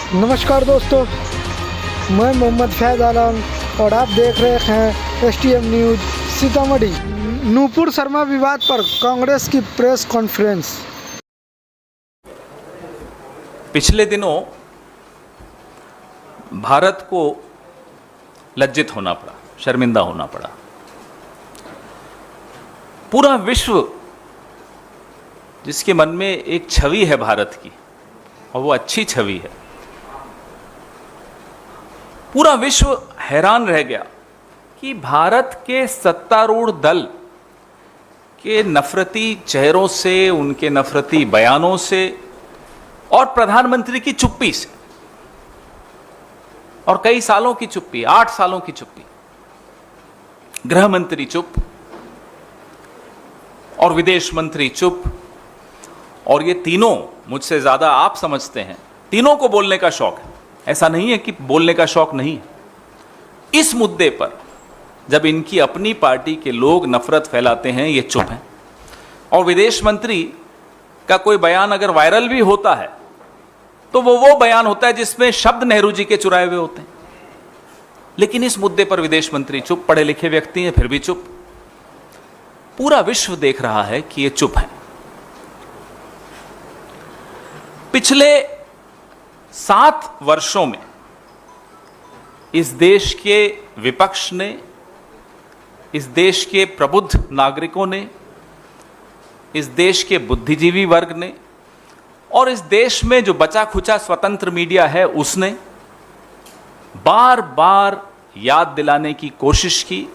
नमस्कार दोस्तों, मैं मोहम्मद फैज़ आलम और आप देख रहे हैं STM न्यूज़ सीतामढ़ी। नूपुर शर्मा विवाद पर कांग्रेस की प्रेस कॉन्फ्रेंस। पिछले दिनों भारत को लज्जित होना पड़ा, शर्मिंदा होना पड़ा। पूरा विश्व जिसके मन में एक छवि है भारत की, और वो अच्छी छवि है, पूरा विश्व हैरान रह गया कि भारत के सत्तारूढ़ दल के नफरती चेहरों से, उनके नफरती बयानों से और प्रधानमंत्री की चुप्पी से, और कई सालों की चुप्पी, 8 सालों की चुप्पी, गृह मंत्री चुप और विदेश मंत्री चुप, और ये तीनों, मुझसे ज्यादा आप समझते हैं, तीनों को बोलने का शौक है। ऐसा नहीं है कि बोलने का शौक नहीं है। इस मुद्दे पर जब इनकी अपनी पार्टी के लोग नफरत फैलाते हैं, ये चुप हैं। और विदेश मंत्री का कोई बयान अगर वायरल भी होता है तो वो बयान होता है जिसमें शब्द नेहरू जी के चुराए हुए होते हैं। लेकिन इस मुद्दे पर विदेश मंत्री चुप, पढ़े लिखे व्यक्ति हैं फिर भी चुप। पूरा विश्व देख रहा है कि ये चुप हैं। पिछले 7 वर्षों में इस देश के विपक्ष ने, इस देश के प्रबुद्ध नागरिकों ने, इस देश के बुद्धिजीवी वर्ग ने और इस देश में जो बचा खुचा स्वतंत्र मीडिया है, उसने बार बार याद दिलाने की कोशिश की,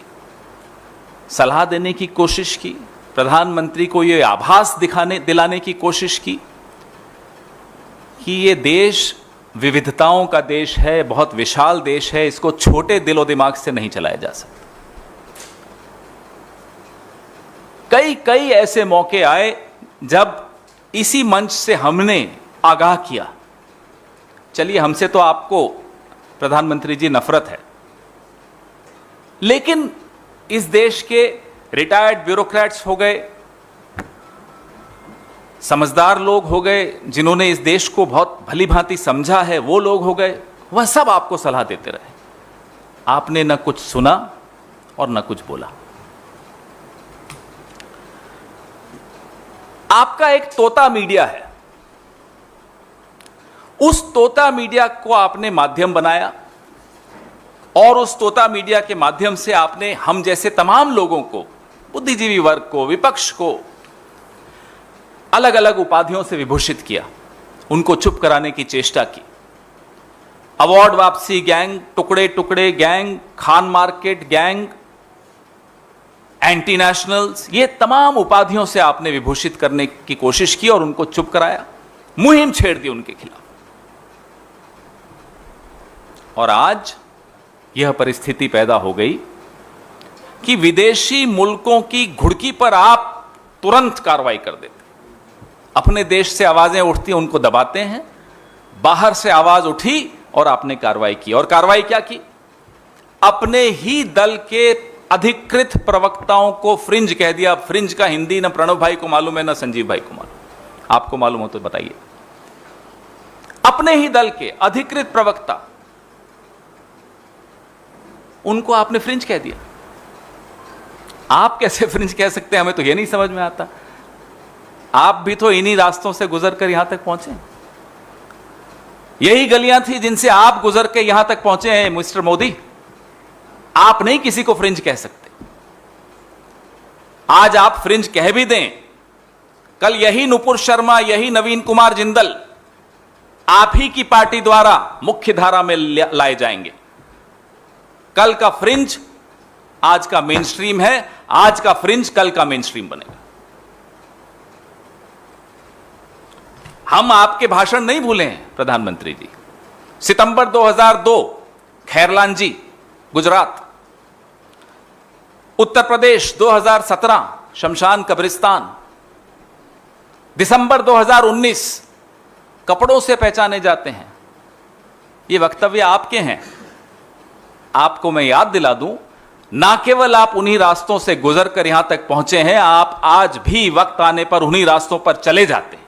सलाह देने की कोशिश की, प्रधानमंत्री को यह आभास दिलाने की कोशिश की कि ये देश विविधताओं का देश है, बहुत विशाल देश है, इसको छोटे दिलो दिमाग से नहीं चलाया जा सकता। कई ऐसे मौके आए जब इसी मंच से हमने आगाह किया, चलिए हमसे तो आपको प्रधानमंत्री जी नफरत है, लेकिन इस देश के रिटायर्ड ब्यूरोक्रेट्स हो गए, समझदार लोग हो गए, जिन्होंने इस देश को बहुत भली भांति समझा है, वो लोग हो गए, वह सब आपको सलाह देते रहे। आपने न कुछ सुना और न कुछ बोला। आपका एक तोता मीडिया है, उस तोता मीडिया को आपने माध्यम बनाया और उस तोता मीडिया के माध्यम से आपने हम जैसे तमाम लोगों को, बुद्धिजीवी वर्ग को, विपक्ष को अलग अलग उपाधियों से विभूषित किया, उनको चुप कराने की चेष्टा की। अवार्ड वापसी गैंग, टुकड़े टुकड़े gang, Khan market gang, anti nationals, ये तमाम उपाधियों से आपने विभूषित करने की कोशिश की और उनको चुप कराया, मुहिम छेड़ दी उनके खिलाफ। और आज यह परिस्थिति पैदा हो गई कि विदेशी मुल्कों की घुड़की पर आप तुरंत कार्रवाई कर देते। अपने देश से आवाजें उठती, उनको दबाते हैं, बाहर से आवाज उठी और आपने कार्रवाई की। और कार्रवाई क्या की? अपने ही दल के अधिकृत प्रवक्ताओं को फ्रिंज कह दिया। फ्रिंज का हिंदी न प्रणव भाई को मालूम है, न संजीव भाई को मालूम। आपको मालूम हो तो बताइए। अपने ही दल के अधिकृत प्रवक्ता, उनको आपने फ्रिंज कह दिया। आप कैसे फ्रिंज कह सकते हैं, हमें तो यह नहीं समझ में आता। आप भी तो इन्हीं रास्तों से गुजरकर यहां तक पहुंचे, यही गलियां थी जिनसे आप गुजर के यहां तक पहुंचे हैं मिस्टर मोदी। आप नहीं किसी को फ्रिंज कह सकते। आज आप फ्रिंज कह भी दें, कल यही नुपुर शर्मा, यही नवीन कुमार जिंदल आप ही की पार्टी द्वारा मुख्य धारा में लाए जाएंगे। कल का फ्रिंज आज का मेन स्ट्रीम है, आज का फ्रिंज कल का मेन स्ट्रीम बनेगा। हम आपके भाषण नहीं भूले हैं प्रधानमंत्री जी। सितंबर 2002 खैरलान जी, गुजरात। उत्तर प्रदेश 2017 शमशान कब्रिस्तान। दिसंबर 2019 कपड़ों से पहचाने जाते हैं। ये वक्तव्य आपके हैं। आपको मैं याद दिला दूं, ना केवल आप उन्हीं रास्तों से गुजरकर यहां तक पहुंचे हैं, आप आज भी वक्त आने पर उन्हीं रास्तों पर चले जाते हैं।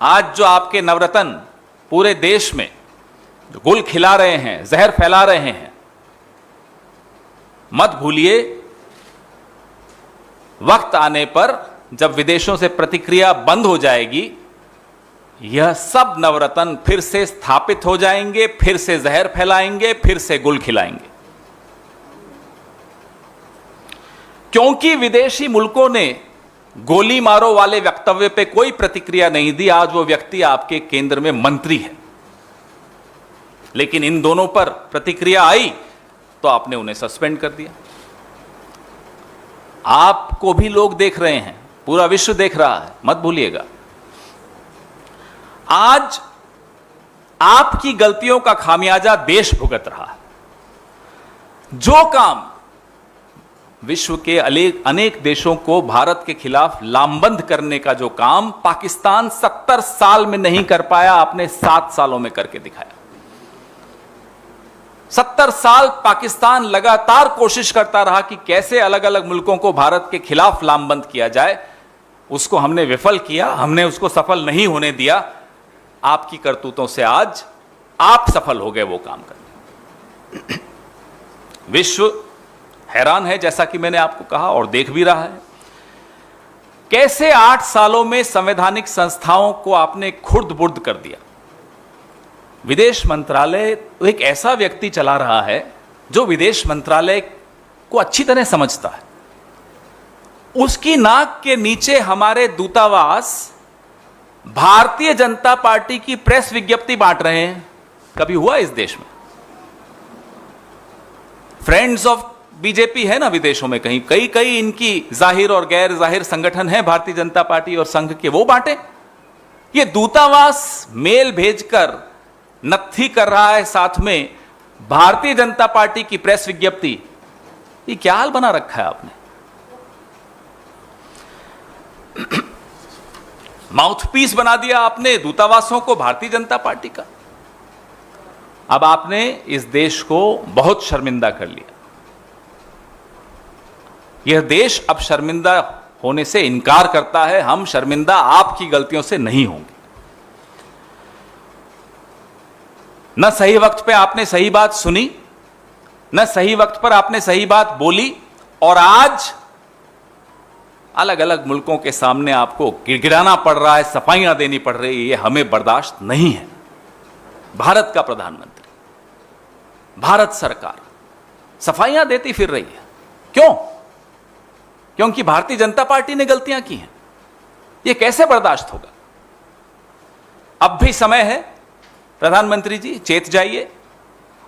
आज जो आपके नवरत्न पूरे देश में जो गुल खिला रहे हैं, जहर फैला रहे हैं, मत भूलिए वक्त आने पर जब विदेशों से प्रतिक्रिया बंद हो जाएगी, यह सब नवरत्न फिर से स्थापित हो जाएंगे, फिर से जहर फैलाएंगे, फिर से गुल खिलाएंगे। क्योंकि विदेशी मुल्कों ने गोली मारो वाले वक्तव्य पे कोई प्रतिक्रिया नहीं दी, आज वो व्यक्ति आपके केंद्र में मंत्री है। लेकिन इन दोनों पर प्रतिक्रिया आई तो आपने उन्हें सस्पेंड कर दिया। आपको भी लोग देख रहे हैं, पूरा विश्व देख रहा है, मत भूलिएगा। आज आपकी गलतियों का खामियाजा देश भुगत रहा है। जो काम विश्व के अनेक देशों को भारत के खिलाफ लामबंद करने का जो काम पाकिस्तान 70 साल में नहीं कर पाया, आपने 7 सालों में करके दिखाया। 70 साल पाकिस्तान लगातार कोशिश करता रहा कि कैसे अलग अलग मुल्कों को भारत के खिलाफ लामबंद किया जाए, उसको हमने विफल किया, हमने उसको सफल नहीं होने दिया। आपकी करतूतों से आज आप सफल हो गए वो काम करने। विश्व हैरान है, जैसा कि मैंने आपको कहा, और देख भी रहा है कैसे 8 सालों में संवैधानिक संस्थाओं को आपने खुर्द बुर्द कर दिया। विदेश मंत्रालय एक ऐसा व्यक्ति चला रहा है जो विदेश मंत्रालय को अच्छी तरह समझता है। उसकी नाक के नीचे हमारे दूतावास भारतीय जनता पार्टी की प्रेस विज्ञप्ति बांट रहे हैं। कभी हुआ इस देश में? फ्रेंड्स ऑफ बीजेपी है ना विदेशों में, कहीं कई इनकी जाहिर और गैर जाहिर संगठन है भारतीय जनता पार्टी और संघ के, वो बांटे। ये दूतावास मेल भेजकर नत्थी कर रहा है साथ में भारतीय जनता पार्टी की प्रेस विज्ञप्ति। ये क्या हाल बना रखा है आपने? माउथपीस बना दिया आपने दूतावासों को भारतीय जनता पार्टी का। अब आपने इस देश को बहुत शर्मिंदा कर लिया। यह देश अब शर्मिंदा होने से इनकार करता है। हम शर्मिंदा आपकी गलतियों से नहीं होंगे। न सही वक्त पे आपने सही बात सुनी, न सही वक्त पर आपने सही बात बोली, और आज अलग अलग मुल्कों के सामने आपको गिड़गिड़ाना पड़ रहा है, सफाइयां देनी पड़ रही है। ये हमें बर्दाश्त नहीं है। भारत का प्रधानमंत्री, भारत सरकार सफाइयां देती फिर रही है। क्यों? क्योंकि भारतीय जनता पार्टी ने गलतियां की हैं। यह कैसे बर्दाश्त होगा? अब भी समय है, प्रधानमंत्री जी चेत जाइए,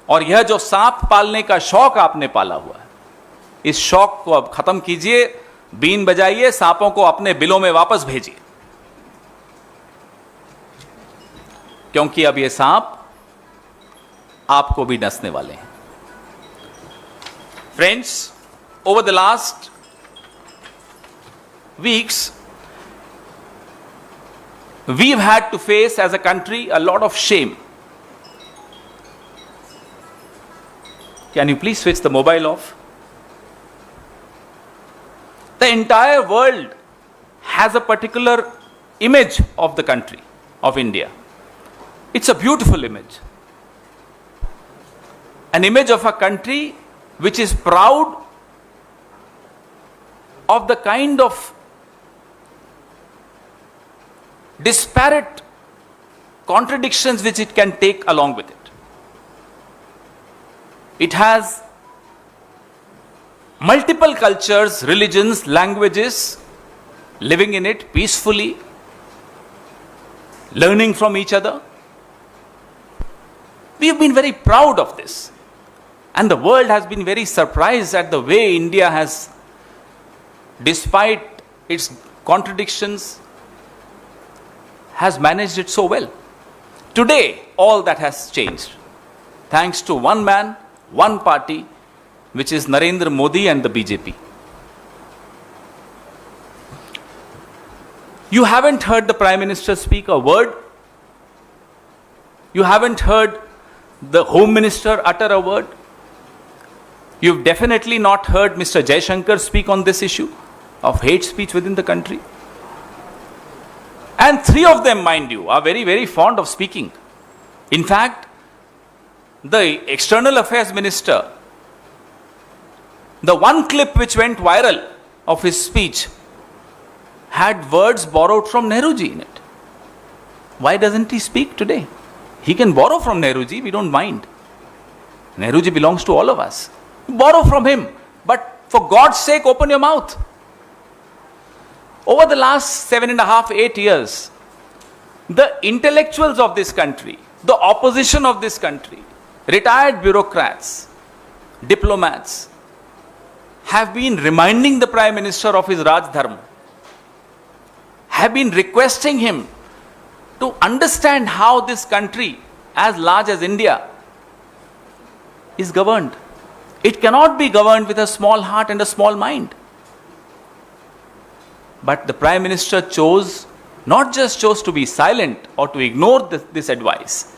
और यह जो सांप पालने का शौक आपने पाला हुआ है, इस शौक को अब खत्म कीजिए। बीन बजाइए, सांपों को अपने बिलों में वापस भेजिए, क्योंकि अब ये सांप आपको भी डसने वाले हैं। Friends, over the last weeks we've had to face as a country a lot of shame. Can you please switch the mobile off? The entire world has a particular image of the country of India. It's a beautiful image, an image of a country which is proud of the kind of disparate contradictions which it can take along with it. It has multiple cultures, religions, languages living in it peacefully, learning from each other. We have been very proud of this, and the world has been very surprised at the way India has, despite its contradictions, has managed it so well. Today, all that has changed, thanks to one man, one party, which is Narendra Modi and the BJP. You haven't heard the Prime Minister speak a word. You haven't heard the Home Minister utter a word. You've definitely not heard Mr. Jaishankar speak on this issue of hate speech within the country. And three of them, mind you, are very, very fond of speaking. In fact, the External Affairs Minister, the one clip which went viral of his speech had words borrowed from Nehruji in it. Why doesn't he speak today? He can borrow from Nehruji, we don't mind. Nehruji belongs to all of us. Borrow from him, but for God's sake, open your mouth. Over the last 7.5, 8 years, the intellectuals of this country, the opposition of this country, retired bureaucrats, diplomats, have been reminding the Prime Minister of his Raj Dharma, have been requesting him to understand how this country, as large as India, is governed. It cannot be governed with a small heart and a small mind. But the Prime Minister not just chose to be silent or to ignore this advice.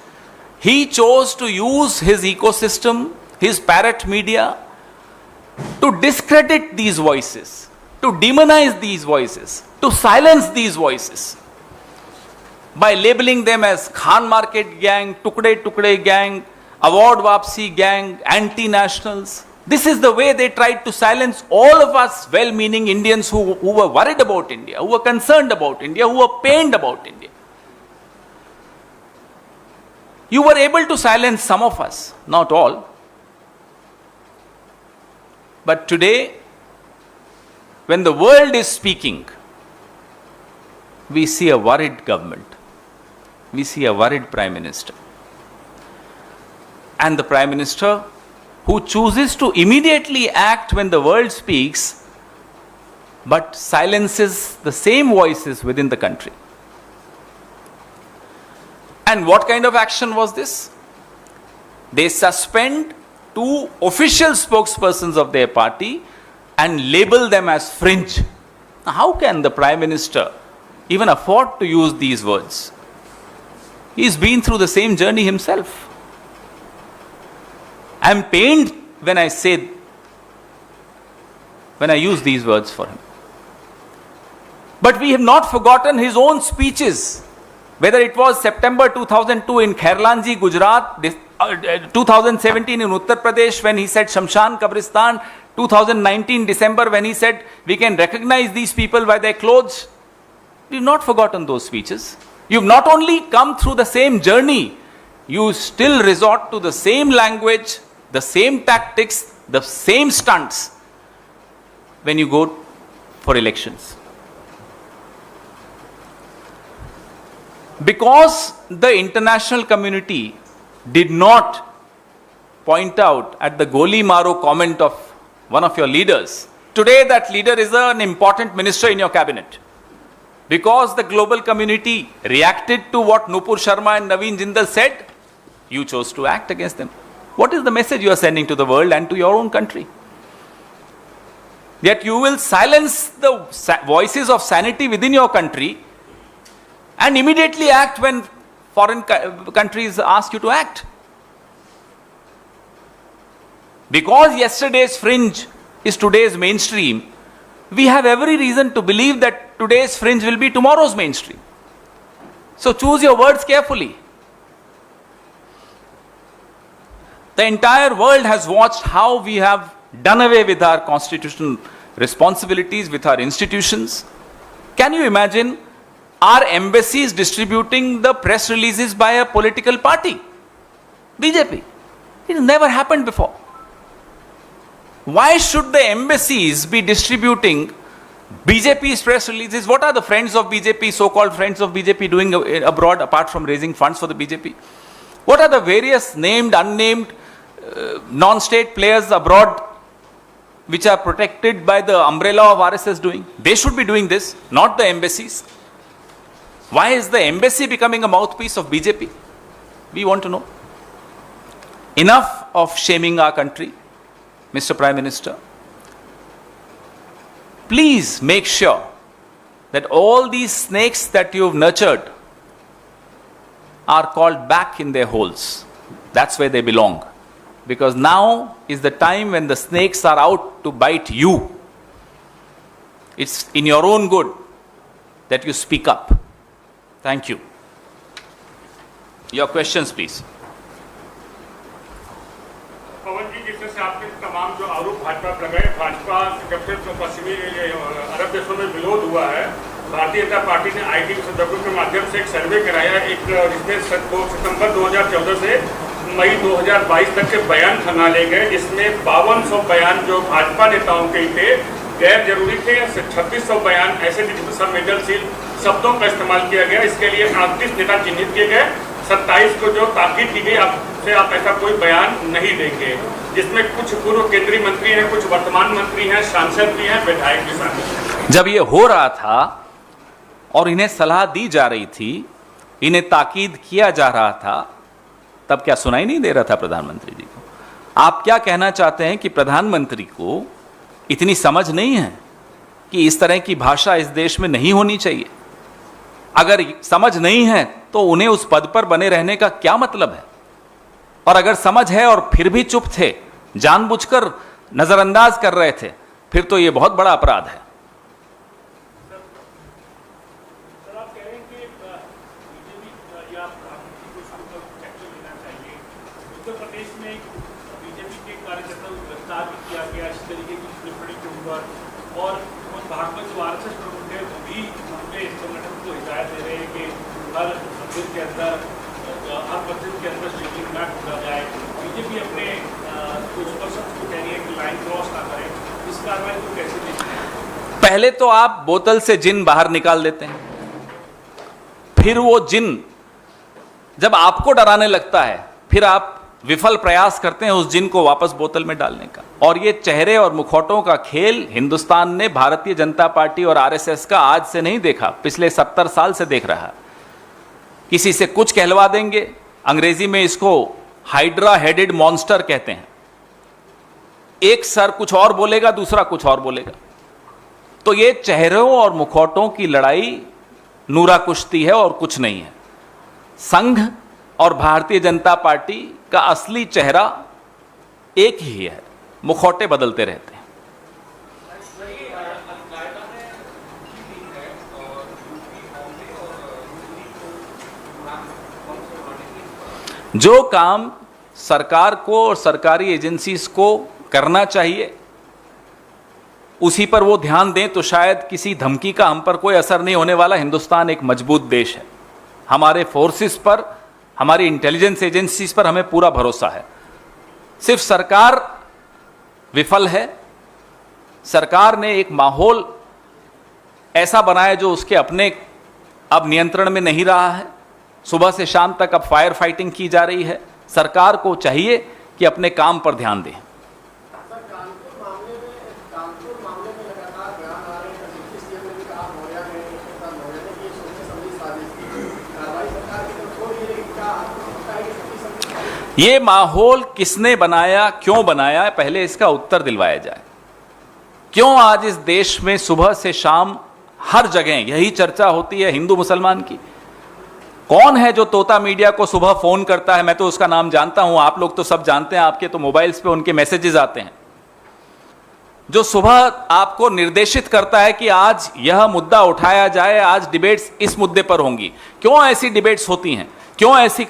He chose to use his ecosystem, his parrot media, to discredit these voices, to demonize these voices, to silence these voices, by labeling them as Khan Market Gang, Tukde Gang, Award Wapsi Gang, anti-nationals. This is the way they tried to silence all of us well-meaning Indians who were worried about India, who were concerned about India, who were pained about India. You were able to silence some of us, not all. But today, when the world is speaking, we see a worried government. We see a worried Prime Minister. And the Prime Minister who chooses to immediately act when the world speaks, but silences the same voices within the country. And what kind of action was this? They suspend 2 official spokespersons of their party and label them as fringe. Now, how can the Prime Minister even afford to use these words? He's been through the same journey himself. I am pained when I use these words for him. But we have not forgotten his own speeches, whether it was September 2002 in Khairlanji, Gujarat, 2017 in Uttar Pradesh when he said Shamshan Kabristan, 2019 December when he said we can recognize these people by their clothes. We have not forgotten those speeches. You have not only come through the same journey, you still resort to the same language, the same tactics, the same stunts when you go for elections. Because the international community did not point out at the Goli Maro comment of one of your leaders, today that leader is an important minister in your cabinet. Because the global community reacted to what Nupur Sharma and Naveen Jindal said, you chose to act against them. What is the message you are sending to the world and to your own country? Yet you will silence the voices of sanity within your country and immediately act when foreign countries ask you to act. Because yesterday's fringe is today's mainstream, we have every reason to believe that today's fringe will be tomorrow's mainstream. So choose your words carefully. The entire world has watched how we have done away with our constitutional responsibilities, with our institutions. Can you imagine our embassies distributing the press releases by a political party? BJP. It has never happened before. Why should the embassies be distributing BJP's press releases? What are the friends of BJP, so-called friends of BJP doing abroad apart from raising funds for the BJP? What are the various named, unnamed, non-state players abroad which are protected by the umbrella of RSS doing? They should be doing this, not the embassies. Why is the embassy becoming a mouthpiece of BJP? We want to know. Enough of shaming our country, Mr. Prime Minister. Please make sure that all these snakes that you've nurtured are called back in their holes. That's where they belong. Because now is the time when the snakes are out to bite you. It's in your own good that you speak up. Thank you. Your questions please. Pawan ji, जिस तरह से आपके तमाम जो आरोप भाजपा पर लगाए, भाजपा जब से पश्चिमी अरब देशों में विरोध हुआ है, भारतीय जनता पार्टी ने आईटी विशेषज्ञों के माध्यम से एक सर्वे कराया, जिसमें सितंबर 2014 से मई 2022 तक के बयान खंगाले गए, जिसमें 5200 बयान जो भाजपा नेताओं के थे गैर जरूरी थे, 2600 बयान ऐसे थे जिसमें संवेदनशील शब्दों का इस्तेमाल किया गया। इसके लिए 38 नेता चिन्हित किए गए, 27 को जो ताकीद की गई आपसे आप ऐसा कोई बयान नहीं देंगे, जिसमें कुछ पूर्व केंद्रीय मंत्री हैं, कुछ वर्तमान मंत्री हैं, सांसद भी हैं, विधायक भी शामिल हैं। जब ये हो रहा था और इन्हें सलाह दी जा रही थी, इन्हें ताकीद किया जा रहा था, तब क्या सुनाई नहीं दे रहा था प्रधानमंत्री जी को? आप क्या कहना चाहते हैं कि प्रधानमंत्री को इतनी समझ नहीं है कि इस तरह की भाषा इस देश में नहीं होनी चाहिए? अगर समझ नहीं है तो उन्हें उस पद पर बने रहने का क्या मतलब है? और अगर समझ है और फिर भी चुप थे, जानबूझकर नजरअंदाज कर रहे थे, फिर तो यह बहुत बड़ा अपराध है। सर, आप कह रहे हैं कि बीजेपी या एक्शन लेना चाहिए। उत्तर प्रदेश में बीजेपी के कार्यकर्ता को गिरफ्तार भी किया गया इस तरीके की टिप्पणी के ऊपर, और भागवत जो आरएसएस प्रमुख है वो भी हमने इस संगठन को हिदायत दे रहे हैं कि हर मंदिर के अंदर, हर मस्जिद के अंदर शिवलिंग न ढूंढा जाए। बीजेपी अपने स्पष्ट को कह रही है कि लाइन क्रॉस ना करें, इस कार्रवाई को कैसे देखते हैं? पहले तो आप बोतल से जिन बाहर निकाल देते हैं, फिर वो जिन जब आपको डराने लगता है, फिर आप विफल प्रयास करते हैं उस जिन को वापस बोतल में डालने का। और ये चेहरे और मुखौटों का खेल हिंदुस्तान ने भारतीय जनता पार्टी और आरएसएस का आज से नहीं देखा, पिछले 70 साल से देख रहा है। किसी से कुछ कहलवा देंगे, अंग्रेजी में इसको हाइड्रा हेडेड मॉन्स्टर कहते हैं। एक सर कुछ और बोलेगा, दूसरा कुछ और बोलेगा। तो ये चेहरों और मुखौटों की लड़ाई नूरा कुश्ती है और कुछ नहीं है। संघ और भारतीय जनता पार्टी का असली चेहरा एक ही है, मुखौटे बदलते रहते हैं। जो काम सरकार को और सरकारी एजेंसीज को करना चाहिए उसी पर वो ध्यान दें तो शायद किसी धमकी का हम पर कोई असर नहीं होने वाला। हिंदुस्तान एक मजबूत देश है, हमारे फोर्सेस पर, हमारी इंटेलिजेंस एजेंसीज पर हमें पूरा भरोसा है। सिर्फ सरकार विफल है। सरकार ने एक माहौल ऐसा बनाया जो उसके अपने अब नियंत्रण में नहीं रहा है। सुबह से शाम तक अब फायर फाइटिंग की जा रही है। सरकार को चाहिए कि अपने काम पर ध्यान दें। ये माहौल किसने बनाया, क्यों बनाया, पहले इसका उत्तर दिलवाया जाए। क्यों आज इस देश में सुबह से शाम हर जगह यही चर्चा होती है हिंदू मुसलमान की? कौन है जो तोता मीडिया को सुबह फोन करता है? मैं तो उसका नाम जानता हूं, आप लोग तो सब जानते हैं, आपके तो मोबाइल्स पे उनके मैसेजेस आते हैं। जो सुबह आपको निर्देशित करता है कि आज यह मुद्दा उठाया जाए, आज डिबेट्स इस मुद्दे पर होंगी। क्यों ऐसी डिबेट्स होती हैं? क्यों ऐसी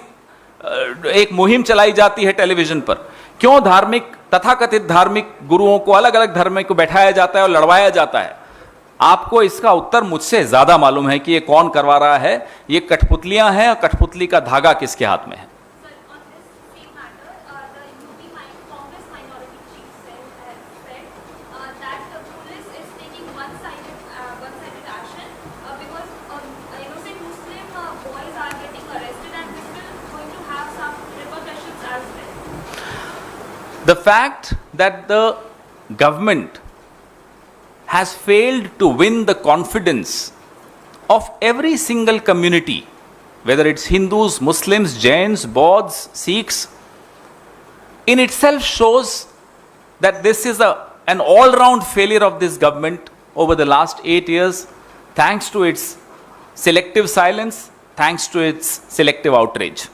एक मुहिम चलाई जाती है टेलीविजन पर? क्यों धार्मिक, तथाकथित धार्मिक गुरुओं को, अलग अलग धर्म को बैठाया जाता है और लड़वाया जाता है? आपको इसका उत्तर मुझसे ज्यादा मालूम है कि ये कौन करवा रहा है। ये कठपुतलियां हैं, और कठपुतली का धागा किसके हाथ में है? The fact that the government has failed to win the confidence of every single community, whether it's Hindus, Muslims, Jains, Bauds, Sikhs, in itself shows that this is an all-round failure of this government over the last 8 years, thanks to its selective silence, thanks to its selective outrage.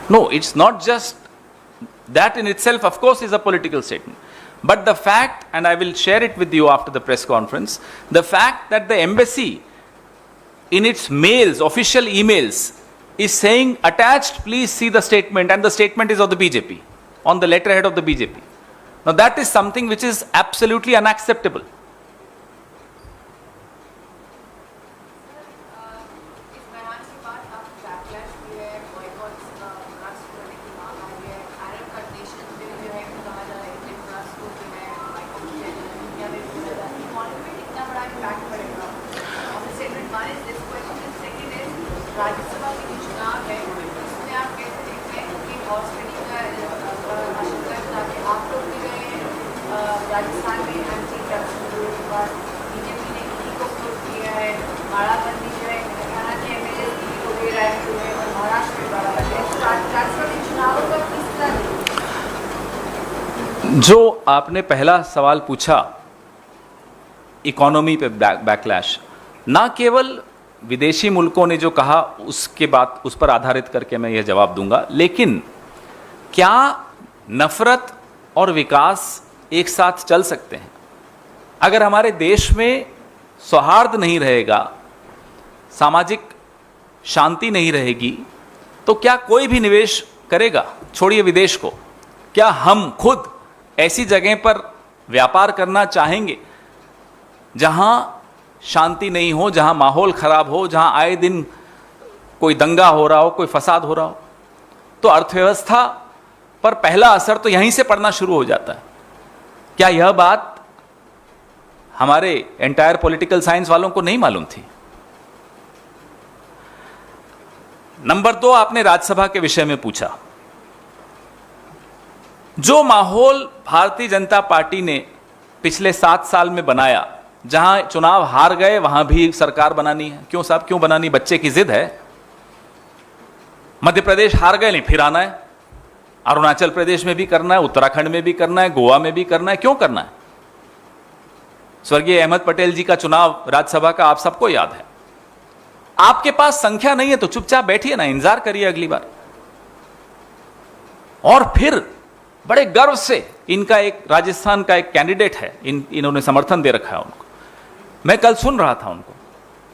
No, it's not just that in itself, of course, is a political statement. But the fact, and I will share it with you after the press conference, the fact that the embassy in its mails, official emails, is saying, attached, please see the statement, and the statement is of the BJP, on the letterhead of the BJP. Now that is something which is absolutely unacceptable. इस बयान के बाद आप backlash भी है, बॉयकॉट्स का राष्ट्र करने की मांग आ रही है, अरब कंडीशन में जो है कहा जा रहा है कि राष्ट्र को जो है बॉयकॉट किया जाए, दुनिया में बोला जा रहा है, इकोनॉमी में कितना बड़ा इम्पैक्ट पड़ेगा। और second one is this question, second is Rajya Sabha के जो चुनाव है उसमें आप कैसे देखते हैं कि हॉर्स ट्रेडिंग का आशंका था कि आप लोग भी गए राजस्थान में एंटी करप्शन बिल के बाद बीजेपी ने इसी को विरोध किया है, बाड़ाबंदी जो है हरियाणा के एमएलए को दे रहा है और महाराष्ट्र में बाड़ाबंदी है। राजस्थान के चुनावों का किस तरह जो आपने पहला सवाल पूछा, इकोनॉमी पे बैकलैश, ना केवल विदेशी मुल्कों ने जो कहा उसके बाद उस पर आधारित करके मैं यह जवाब दूंगा, लेकिन क्या नफरत और विकास एक साथ चल सकते हैं? अगर हमारे देश में सौहार्द नहीं रहेगा, सामाजिक शांति नहीं रहेगी, तो क्या कोई भी निवेश करेगा? छोड़िए विदेश को, क्या हम खुद ऐसी जगह पर व्यापार करना चाहेंगे जहां शांति नहीं हो, जहां माहौल खराब हो, जहां आए दिन कोई दंगा हो रहा हो, कोई फसाद हो रहा हो? तो अर्थव्यवस्था पर पहला असर तो यहीं से पड़ना शुरू हो जाता है। क्या यह बात हमारे एंटायर पॉलिटिकल साइंस वालों को नहीं मालूम थी? नंबर 2, आपने राज्यसभा के विषय में पूछा। जो माहौल भारतीय जनता पार्टी ने पिछले 7 साल में बनाया, जहां चुनाव हार गए वहां भी सरकार बनानी है। क्यों साहब, क्यों बनानी? बच्चे की जिद है। मध्य प्रदेश हार गए, नहीं फिर आना है। अरुणाचल प्रदेश में भी करना है, उत्तराखंड में भी करना है, गोवा में भी करना है। क्यों करना है? स्वर्गीय अहमद पटेल जी का चुनाव राज्यसभा का आप सबको याद है। आपके पास संख्या नहीं है तो चुपचाप बैठिए ना, इंतजार करिए अगली बार। और फिर बड़े गर्व से इनका एक राजस्थान का एक कैंडिडेट है, इन्होंने समर्थन दे रखा है उनको। मैं कल सुन रहा था उनको,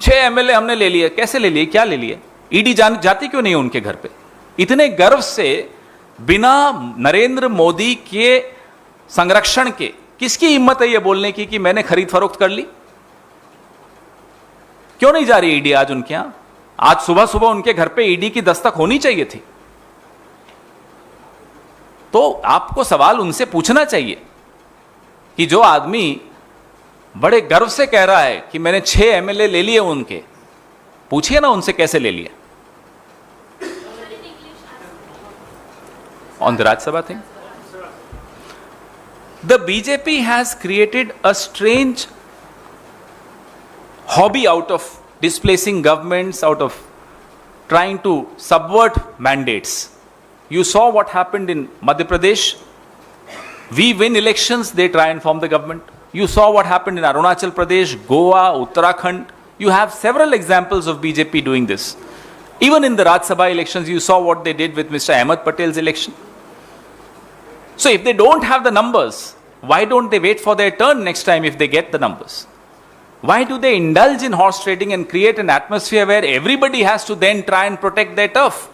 6 एमएलए हमने ले लिए। कैसे ले लिए? क्या ले लिए? ईडी जाती क्यों नहीं है उनके घर पे? इतने गर्व से, बिना नरेंद्र मोदी के संरक्षण के किसकी हिम्मत है ये बोलने की कि मैंने खरीद फरोख्त कर ली? क्यों नहीं जा रही ईडी आज उनके यहां? आज सुबह सुबह उनके घर पे ईडी की दस्तक होनी चाहिए थी। तो आपको सवाल उनसे पूछना चाहिए कि जो आदमी बड़े गर्व से कह रहा है कि मैंने 6 एमएलए ले लिए उनके, पूछिए ना उनसे कैसे ले लिए। On the Rajya Sabha thing, the BJP has created a strange hobby out of displacing governments, out of trying to subvert mandates. You saw what happened in Madhya Pradesh. We win elections, they try and form the government. You saw what happened in Arunachal Pradesh, Goa, Uttarakhand. You have several examples of BJP doing this. Even in the Rajya Sabha elections, you saw what they did with Mr. Ahmed Patel's election. So if they don't have the numbers, why don't they wait for their turn next time if they get the numbers? Why do they indulge in horse trading and create an atmosphere where everybody has to then try and protect their turf?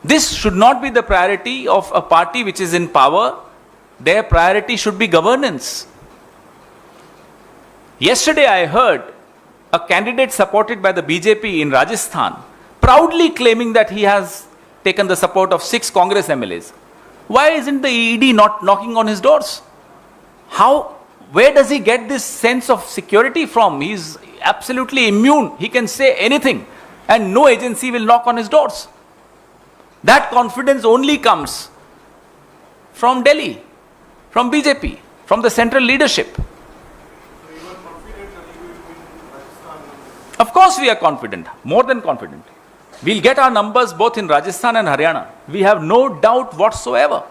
This should not be the priority of a party which is in power. Their priority should be governance. Yesterday I heard a candidate supported by the BJP in Rajasthan proudly claiming that he has taken the support of 6 Congress MLAs. Why isn't the ED not knocking on his doors? Where does he get this sense of security from? He's absolutely immune. He can say anything and no agency will knock on his doors. That confidence only comes from Delhi, from BJP, from the central leadership. Of course we are confident, more than confident. We'll get our numbers both in Rajasthan and Haryana. We have no doubt whatsoever.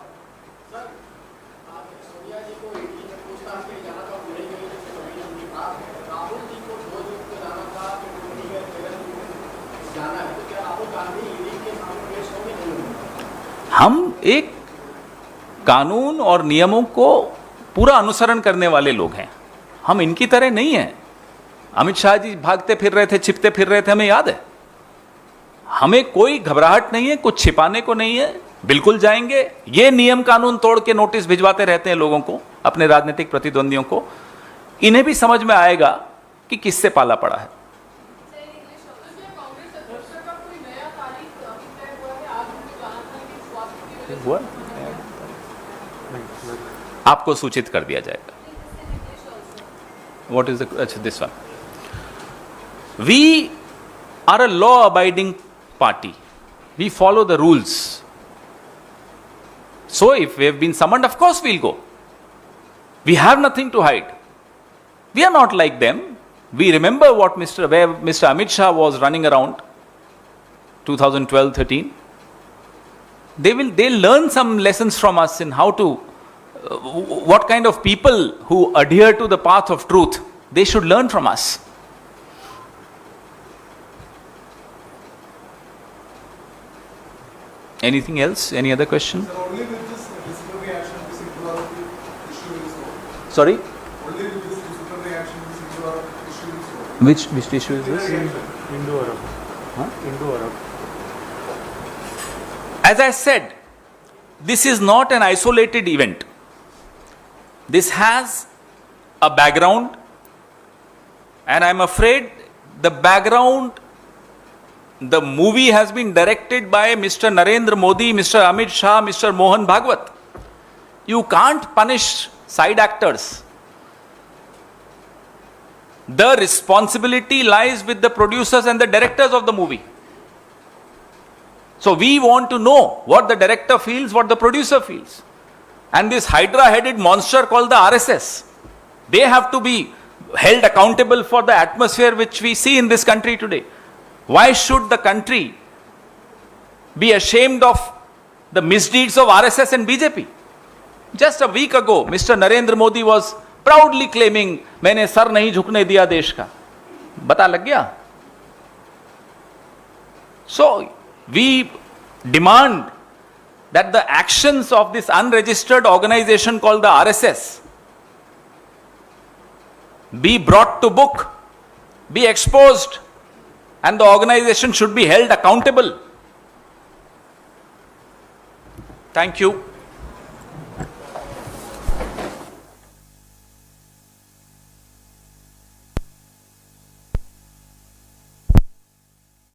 हम एक कानून और नियमों को पूरा अनुसरण करने वाले लोग हैं, हम इनकी तरह नहीं हैं। अमित शाह जी भागते फिर रहे थे, छिपते फिर रहे थे, हमें याद है। हमें कोई घबराहट नहीं है, कुछ छिपाने को नहीं है, बिल्कुल जाएंगे। ये नियम कानून तोड़ के नोटिस भिजवाते रहते हैं लोगों को, अपने राजनीतिक प्रतिद्वंदियों को। इन्हें भी समझ में आएगा कि किससे पाला पड़ा है। हुआ? आपको सूचित कर दिया जाएगा। What is the अच्छा this one? We are a law-abiding party. We follow the rules. So if we have been summoned, of course we'll go. We have nothing to hide. We are not like them. We remember what where Mr. Amit Shah was running around 2012-13. They'll learn some lessons from us in how to what kind of people who adhere to the path of truth, they should learn from us. Anything else? Any other question? Sir, only with this disciplinary action, this immorality issue will solve. Sorry? Only with this disciplinary action, this immorality issue will solve. Which issue is this? Indo-Arab. Huh? Indo-Arab. As I said, this is not an isolated event. This has a background, and I'm afraid the background, the movie has been directed by Mr. Narendra Modi, Mr. Amit Shah, Mr. Mohan Bhagwat. You can't punish side actors. The responsibility lies with the producers and the directors of the movie. So we want to know what the director feels, what the producer feels. And this hydra-headed monster called the RSS, they have to be held accountable for the atmosphere which we see in this country today. Why should the country be ashamed of the misdeeds of RSS and BJP? Just a week ago, Mr. Narendra Modi was proudly claiming, मैंने sir नहीं झुकने दिया देश का. बता लग गया? So, we demand that the actions of this unregistered organization called the RSS be brought to book, be exposed, and the organization should be held accountable. Thank you.